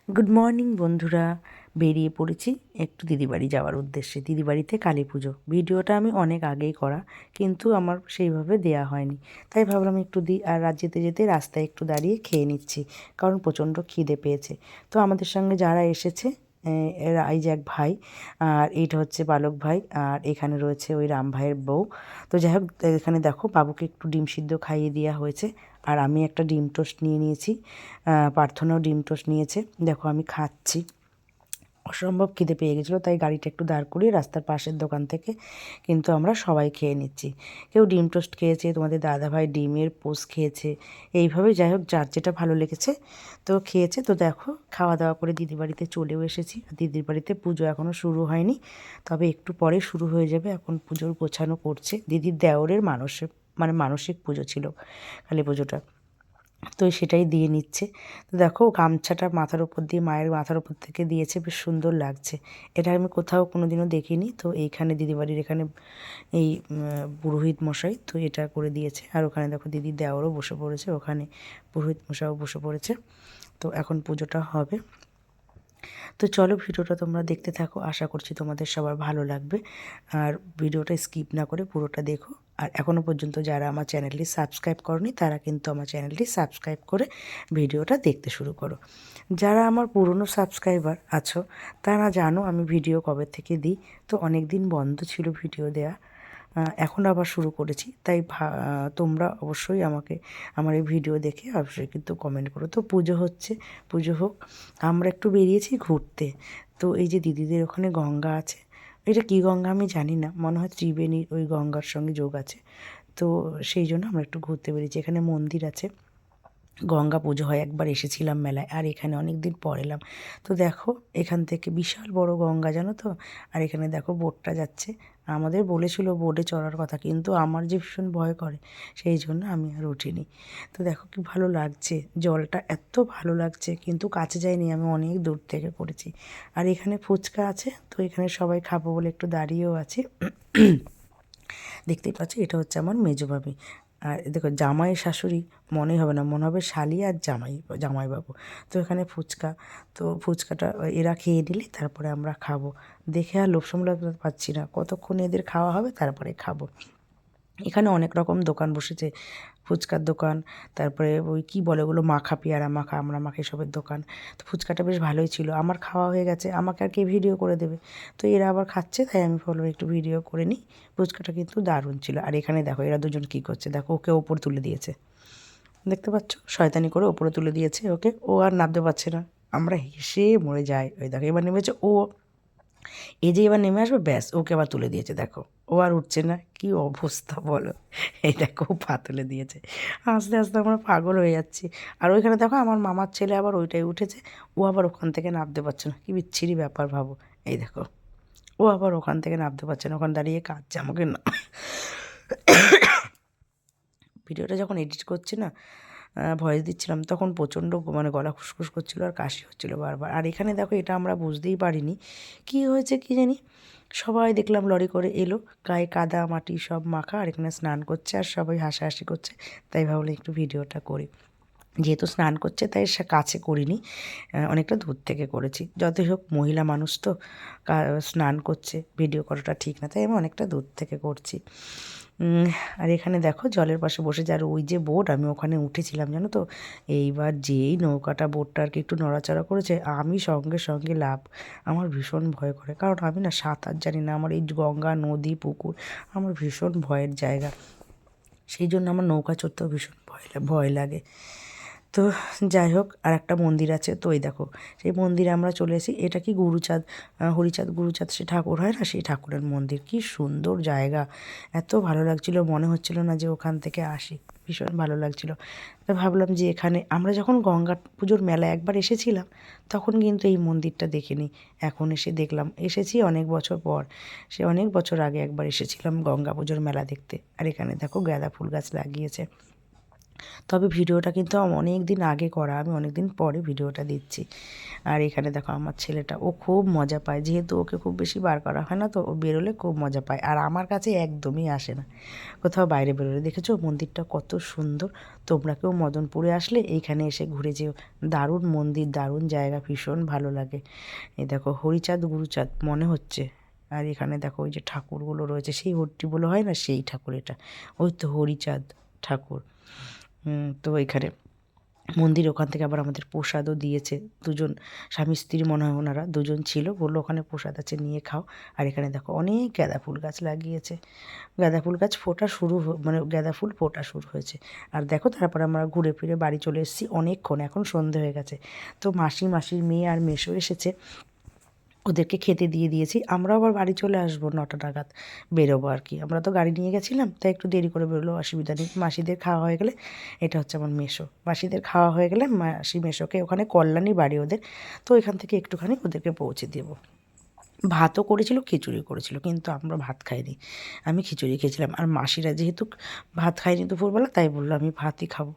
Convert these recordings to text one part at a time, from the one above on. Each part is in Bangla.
গুড মর্নিং বন্ধুরা। বেরিয়ে পড়েছি একটু দিদিবাড়ি যাওয়ার উদ্দেশ্যে। দিদিবাড়িতে কালী পুজো। ভিডিওটা আমি অনেক আগেই করা, কিন্তু আমার সেইভাবে দেয়া হয়নি, তাই ভাবলাম একটু দিই। আর রাত যেতে যেতে রাস্তায় একটু দাঁড়িয়ে খেয়ে নিচ্ছি, কারণ প্রচণ্ড খিদে পেয়েছে। তো আমাদের সঙ্গে যারা এসেছে, এরা এই যে এক ভাই, আর এইটা হচ্ছে বালক ভাই, আর এখানে রয়েছে ওই রাম ভাইয়ের বউ। তো যাই হোক, এখানে দেখো বাবুকে একটু ডিম সিদ্ধ খাইয়ে দেওয়া হয়েছে, আর আমি একটা ডিম টোস্ট নিয়ে নিয়েছি। প্রার্থনাও ডিম টোস্ট নিয়েছে। দেখো আমি খাচ্ছি, অসম্ভব খিদে পেয়ে গেছিলো, তাই গাড়িটা একটু দাঁড় করিয়ে রাস্তার পাশের দোকান থেকে কিন্তু আমরা সবাই খেয়ে নিচ্ছি। কেউ ডিম টোস্ট খেয়েছে, তোমাদের দাদাভাই ডিমের পোস্ট খেয়েছে, এইভাবে যাই হোক যার যেটা ভালো লেগেছে তো খেয়েছে। তো দেখো খাওয়া দাওয়া করে দিদির বাড়িতে চলেও এসেছি। দিদির বাড়িতে পুজো এখনও শুরু হয়নি, তবে একটু পরে শুরু হয়ে যাবে। এখন পুজোর গোছানো করছে। দিদির দেওরের মানসিক পুজো ছিল, কালী পুজোটা, তো সেটাই দিয়ে নিচ্ছে। তো দেখো গামছাটা মাথার উপর দিয়ে, মায়ের মাথার উপর থেকে দিয়েছে, বেশ সুন্দর লাগছে। এটা আমি কোথাও কোনো দিনও দেখিনি। তো এইখানে দিদিবাড়ির এখানে এই পুরোহিত মশাই তো এটা করে দিয়েছে। আর ওখানে দেখো দিদির দেওরও বসে পড়েছে, ওখানে পুরোহিত মশাইও বসে পড়েছে। তো এখন পুজোটা হবে। তো চলো ভিডিওটা তোমরা দেখতে থাকো, আশা করছি তোমাদের সবার ভালো লাগবে। আর ভিডিওটা স্কিপ না করে পুরোটা দেখো। আর এখনও পর্যন্ত যারা আমার চ্যানেলটি সাবস্ক্রাইব করনি, তারা কিন্তু আমার চ্যানেলটি সাবস্ক্রাইব করে ভিডিওটা দেখতে শুরু করো। যারা আমার পুরনো সাবস্ক্রাইবার আছো, তারা জানো আমি ভিডিও কবে থেকে দিই। তো অনেক দিন বন্ধ ছিল ভিডিও দেয়া, এখন আবার শুরু করেছি। তাই তোমরা অবশ্যই আমাকে আমার এই ভিডিও দেখে অবশ্যই কিন্তু কমেন্ট করো। তো পুজো হচ্ছে, পুজো হোক। আমরা একটু বেরিয়েছি ঘুরতে। তো এই যে দিদিদের ওখানে গঙ্গা আছে, এটা কী গঙ্গা আমি জানি না, মনে হয় ত্রিবেণীর ওই গঙ্গার সঙ্গে যোগ আছে। তো সেই জন্য আমরা একটু ঘুরতে বেরিয়েছি। এখানে মন্দির আছে, গঙ্গা পুজো হয়। একবার এসেছিলাম মেলায়, আর এখানে অনেক দিন পর এলাম। তো দেখো এখান থেকে বিশাল বড় গঙ্গা, জানো তো। আর এখানে দেখো বোটটা যাচ্ছে। আমাদের বলেছিল বোটে চড়ার কথা, কিন্তু আমার যে ভীষণ ভয় করে, সেই জন্য আমি আর উঠিনি। তো দেখো কি ভালো লাগছে, জলটা এত ভালো লাগছে, কিন্তু কাছে যাইনি, আমি অনেক দূর থেকে করেছি। আর এখানে ফুচকা আছে, তো এখানে সবাই খাবো বলে একটু দাঁড়িয়েও আছি। দেখতেই পাচ্ছি এটা হচ্ছে আমার মেজো ভাবি। আর দেখো জামাই শাশুড়ি মনেই হবে না, মনে হবে শালি আর জামাইবাবু। তো এখানে ফুচকা, তো ফুচকাটা এরা খেয়ে নিলে তারপরে আমরা খাবো। দেখে আর লোভ সামলাতে পারছি না, কতক্ষণ এদের খাওয়া হবে তারপরে খাবো। এখানে অনেক রকম দোকান বসেছে, ফুচকার দোকান, তারপরে ওই কী বলে ওগুলো, মাখা, পেয়ারা মাখা, আমরা মাখা, এসবের দোকান। তো ফুচকাটা বেশ ভালোই ছিল। আমার খাওয়া হয়ে গেছে, আমাকে আর কে ভিডিও করে দেবে। তো এরা আবার খাচ্ছে, তাই আমি ভাবলাম একটু ভিডিও করে নিই। ফুচকাটা কিন্তু দারুণ ছিল। আর এখানে দেখো এরা দুজন কী করছে, দেখো ওকে ওপর তুলে দিয়েছে, দেখতে পাচ্ছ, শয়তানি করে ওপরে তুলে দিয়েছে ওকে। ও আর নামতে পারছে না, আমরা হেসে মরে যাই। ওই দেখো এবার নেমেছে ও, এই যে এবার নেমে আসবে, ব্যাস ওকে আবার তুলে দিয়েছে। দেখো ও আর উঠছে না, কি অবস্থা বলো। এই দেখো পা তুলে দিয়েছে। আস্তে আস্তে আমরা পাগল হয়ে যাচ্ছি। আর ওইখানে দেখো আমার মামার ছেলে আবার ওইটাই উঠেছে, ও আবার ওখান থেকে নামতে পারছে না। কি বিচ্ছিরি ব্যাপার ভাবো। এই দেখো ও আবার ওখান থেকে নামতে পারছে না, ওখানে দাঁড়িয়ে কাঁদছে আমাকে না। ভিডিওটা যখন এডিট করছি না, ভয়েস দিচ্ছিলাম, তখন প্রচণ্ড মানে গলা খুসখুস করছিলো আর কাশি হচ্ছিলো বারবার। আর এখানে দেখো এটা আমরা বুঝতেই পারিনি কী হয়েছে কী জানি, সবাই দেখলাম লরি করে এলো, গায়ে কাদা মাটি সব মাখা, আর এখানে স্নান করছে আর সবাই হাসাহাসি করছে। তাই ভাবলাম একটু ভিডিওটা করি। যেহেতু স্নান করছে তাই সে কাছে করিনি, অনেকটা দূর থেকে করেছি। যতই হোক মহিলা মানুষ তো, স্নান করছে, ভিডিও করাটা ঠিক না, তাই আমি অনেকটা দূর থেকে করছি। আর এখানে দেখো জলের পাশে বসেছে, আর ওই যে বোট, আমি ওখানে উঠেছিলাম জানো তো। এইবার যেই নৌকাটা বোটটা আর কি একটু নড়াচড়া করেছে, আমি সঙ্গে সঙ্গে লাভ। আমার ভীষণ ভয় করে, কারণ আমি না সাঁতার জানি না। আমার এই গঙ্গা, নদী, পুকুর আমার ভীষণ ভয়ের জায়গা, সেই জন্য আমার নৌকা চড়তেও ভীষণ ভয় লাগে। তো যাই হোক, আর একটা মন্দির আছে, তো এই দেখো সেই মন্দিরে আমরা চলে এসেছি। এটা কি গুরুচাঁদ, হরিচাঁদ গুরুচাঁদ সে ঠাকুর হয় না, সেই ঠাকুরের মন্দির। কি সুন্দর জায়গা, এত ভালো লাগছিল, মনে হচ্ছিল না যে ওখান থেকে আসি, ভীষণ ভালো লাগছিল। তো ভাবলাম যে এখানে আমরা যখন গঙ্গা পুজোর মেলায় একবার এসেছিলাম, তখন কিন্তু এই মন্দিরটা দেখিনি। এখন এসে দেখলাম, এসেছি অনেক বছর পর, সে অনেক বছর আগে একবার এসেছিলাম গঙ্গা পুজোর মেলা দেখতে। আর এখানে দেখো গাঁদা ফুল গাছ লাগিয়েছে। তবে ভিডিওটা কিন্তু অনেক দিন আগে করা, আমি অনেক দিন পরে ভিডিওটা দিচ্ছি। আর এখানে দেখো আমার ছেলেটা, ও খুব মজা পায়, যেহেতু ওকে খুব বেশি বার করা হয় না, তো ও বেরোলে খুব মজা পায়, আর আমার কাছে একদমই আসে না কোথাও বাইরে বেরোলে। দেখেছো মন্দিরটা কত সুন্দর, তোমরা কেউ মদনপুরে আসলে এইখানে এসে ঘুরে যেও, দারুণ মন্দির, দারুণ জায়গা, ভীষণ ভালো লাগে। এই দেখো হরিচাঁদ গুরুচাঁদ মনে হচ্ছে। আর এখানে দেখো ওই যে ঠাকুরগুলো রয়েছে, সেই হট্টি বলে হয় না, সেই ঠাকুর এটা, ওই তো হরিচাঁদ ঠাকুর। তো এখানে মন্দির, ওখান থেকে আবার আমাদের প্রসাদও দিয়েছে, দুজন স্বামী স্ত্রী মনে হয় ওনারা দুজন ছিল, বললো ওখানে প্রসাদ আছে নিয়ে খাও। আর এখানে দেখো অনেক গাঁদা ফুল গাছ লাগিয়েছে, গাঁদা ফুল গাছ ফোটা শুরু মানে গাঁদা ফুল ফোটা শুরু হয়েছে। আর দেখো তারপরে আমরা ঘুরে ফিরে বাড়ি চলে এসেছি অনেকক্ষণ, এখন সন্ধে হয়ে গেছে। তো মাসির মেয়ে আর মেসো এসেছে, ওদেরকে খেতে দিয়ে দিয়েছি। আমরাও আবার বাড়ি চলে আসবো 9টা নাগাদ বেরোবো আর কি, আমরা তো গাড়ি নিয়ে গেছিলাম, তাই একটু দেরি করে বেরোলো, অসুবিধা নেই। মাসিদের খাওয়া হয়ে গেলে, এটা হচ্ছে আমার মেসো, মাসিদের খাওয়া হয়ে গেলে মাসি মেসোকে, ওখানে কল্যাণী বাড়ি ওদের, তো ওইখান থেকে একটুখানি ওদেরকে পৌঁছে দেবো। ভাতও করেছিল, খিচুড়ি করেছিল, কিন্তু আমরা ভাত খাইনি, আমি খিচুড়ি খেয়েছিলাম। আর মাসিরা যেহেতু ভাত খায়নি দুপুরবেলা, তাই বললো আমি ভাতই খাবো,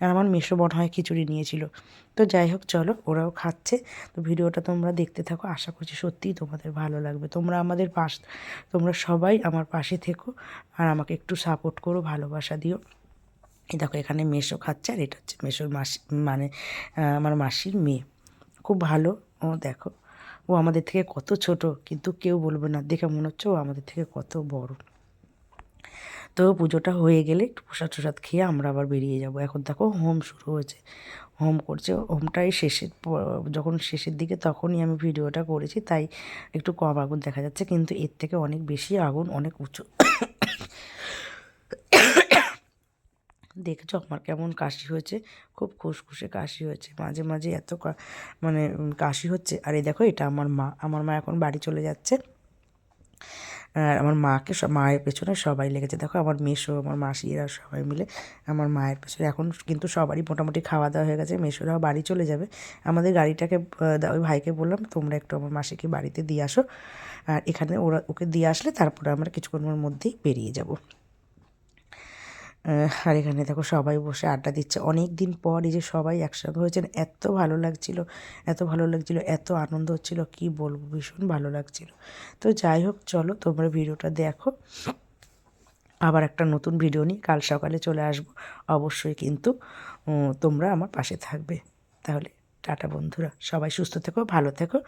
আর আমার মেসো মনে হয় খিচুড়ি নিয়েছিল। তো যাই হোক চলো, ওরাও খাচ্ছে। তো ভিডিওটা তোমরা দেখতে থাকো, আশা করছি সত্যিই তোমাদের ভালো লাগবে। তোমরা সবাই আমার পাশে থেকো, আর আমাকে একটু সাপোর্ট করো, ভালোবাসা দিও। এই দেখো এখানে মেসো খাচ্ছে, আর এটা হচ্ছে মেসোর মাসি, মানে আমার মাসির মেয়ে, খুব ভালো। ও দেখো, ও আমাদের থেকে কত ছোট, কিন্তু কেউ বলবে না, দেখে মনে হচ্ছে ও আমাদের থেকে কত বড়। তো পুজোটা হয়ে গেলে একটু প্রসাদ টসাদ খেয়ে আমরা আবার বেরিয়ে যাব। এখন দেখো হোম শুরু হয়েছে, হোম করছে, হোমটাই যখন শেষের দিকে তখনই আমি ভিডিওটা করেছি, তাই একটু কম আগুন দেখা যাচ্ছে, কিন্তু এর থেকে অনেক বেশি আগুন, অনেক উঁচু। দেখেছো আমার কেমন কাশি হয়েছে, খুব খুসখুসে কাশি হয়েছে, মাঝে মাঝে এত মানে কাশি হচ্ছে। আর এই দেখো এটা আমার মা এখন বাড়ি চলে যাচ্ছে, আর আমার মায়ের পেছনে সবাই লেগেছে। দেখো আমার মেসো, আমার মাসিরা সবাই মিলে আমার মায়ের পেছনে, এখন কিন্তু সবারই মোটামুটি খাওয়া দাওয়া হয়ে গেছে, মেসোরাও বাড়ি চলে যাবে। আমাদের গাড়িটাকে ওই ভাইকে বললাম তোমরা একটু আমার মাসিকে বাড়িতে দিয়ে আসো, আর এখানে ওকে দিয়ে আসলে তারপরে আমরা কিছুক্ষণের মধ্যেই বেরিয়ে যাব। আর এখানে দেখো সবাই বসে আড্ডা দিচ্ছে, অনেক দিন পর এই যে সবাই একসঙ্গে হয়েছেন, এত ভালো লাগছিল, এত ভালো লাগছিল, এত আনন্দ হচ্ছিল, কি বলবো, ভীষণ ভালো লাগছিল। তো যাই হোক চলো, তোমরা ভিডিওটা দেখো, আবার একটা নতুন ভিডিও নিয়ে কাল সকালে চলে আসবো অবশ্যই, কিন্তু তোমরা আমার পাশে থাকবে। তাহলে টাটা বন্ধুরা, সবাই সুস্থ থেকো, ভালো থেকো,